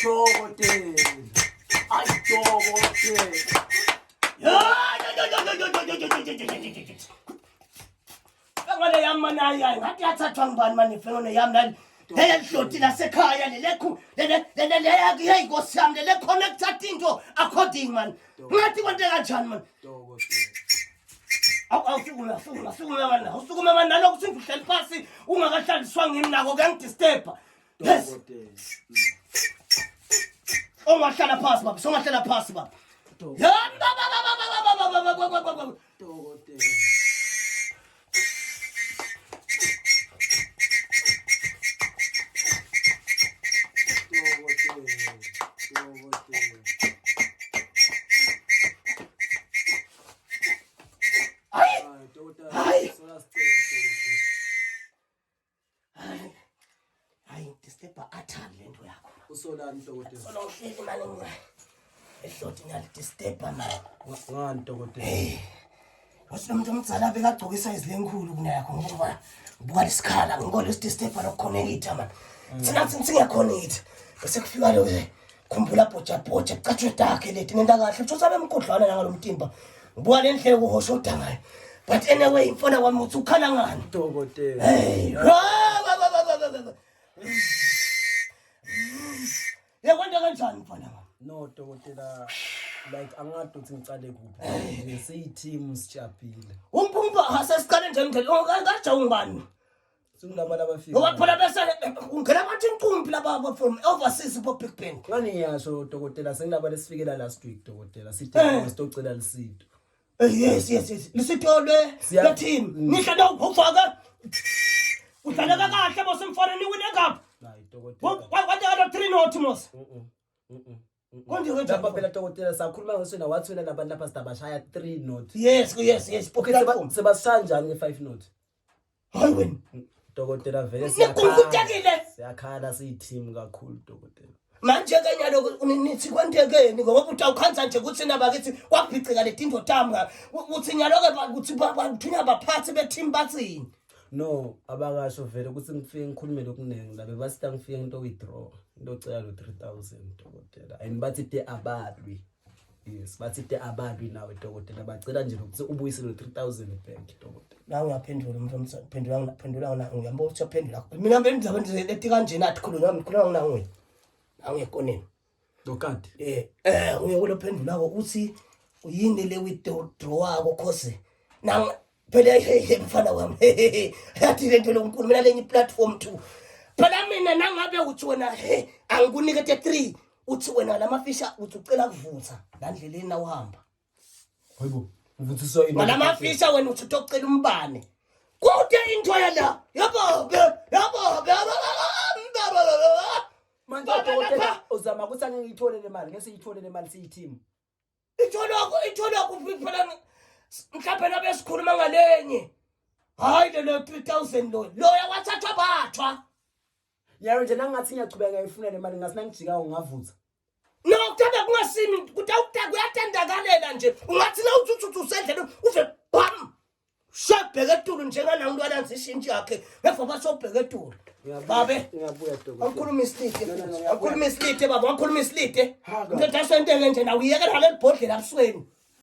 Dokotela. Ay dokotela. Ngale yamana yayi ngathi yathathwa ngibani manje ifenone yami nali lehloti lasekhaya le hey Nkosi yami le connected into according man ngathi kwente kanjani man Dokotela. Awusukume man nalokho singihleli phansi ungakahlaliswa ngimi nako kuyangidisturba yes ongahlala phansi baba songahlala phansi baba Dokotela. Hayi disturba athani lento yakho Usolani dokotela? sona uhleli manje ehloti nyali disturba man Ngani dokotela? wasunomuntu omdzala bekagcokisa izilenkulu kunayakho ngoba buka lesikhala ngikole disturba lokuconnect man thina singeconnect bese kufika lo khumbula bhoja cachwe takhe leti ngenta kahle uthi usabe emkudlwana ngalomtimba ngibuka lendlela kuhoshoda ngayo but anyway mfana wami uthi ukhala ngani Dokotela. hey kwenta kanjani mfana wami No dokotela, like angado ukuthi ngicale kuphi. Siyiteam sijabhile. umpumba asesiqale nje ngeke ongaja ungibani Singilaba labafika. ngoba phela bese ungena bathi inqumbi laba from overseas bo Big Ben Ngani yasho dokotela sengilaba lesifikela last week dokotela. Sithi sitocela lisito. yes lisitolwe le team nihle na ufaka udlaleka kahle bosemfana niwine cup Hayi dokotela. kwathi ala 3 not mos konje Lapha kanjani phela dokotela sakhuluma ngesona wathwena labantu lapha sidabashaya 3 note. yes Okay sebasishaya njani nge5 note? hayi wena Dokotela vele nikhululekile siyakhala siyiteam kakhulu dokotela. manje kenyalo nithi kwantekeni ngoba uthi awukhanza nje ukuthi naba kithi kwabhicika le tinto tamba uthi nyalo ke ukuthi bathunya baphathi beteam batsini No abakasho vele ukuthi ngifike ngikhulume lokuningi labe basita ngifike into withdraw into cela lo 3000 dokotela and bathi te abalwi yes bathi te abalwi nawe dokotela bacela nje ukuthi ubuyise lo 3000 back dokotela nawe uyaphendula umuntu omsaphendula na uyambo uthi uyaphendula mina mbe ndizabe ndilethi kanjena athi khuluma nawe angekoneni dokati uyekulo phendulako uthi uyini le withdraw wako cause nang phela hey mfana wami yathi lento lonkulu mina lenye platform 2 phela mina nangabe uthi wena hey angikunikete 3 uthi wena lamafisha uthi ucela kuvutha la ndleleni na uhamba hayibo uvuthisa yini ngalamafisha wena uthi utocela umbane kude into yala yabo manje dokotela uzama ukuthi angiyithole le mali ngese yithole le mali siyiteam ithola kuphi phela mhlawumbe nabe sikhuluma ngalenye hayi le 3000 lo yawathathwa bathwa yaro nje nangathi ngiyachubeka ngayifuna le mali ngasina ngijikayo ngavutha no kuthanda kungasimi kutawutaka kuyatendakalela nje ungathi la uthi usendlele uve bam shabheke etulu njengana umntwana nzishintshe yakhe ngefa basobheke etulu babe ngiyabuya dokotela awukhuluma isilite baba awukhuluma isilite into dasentenge nje na uyeke naleli bhodlela abusweni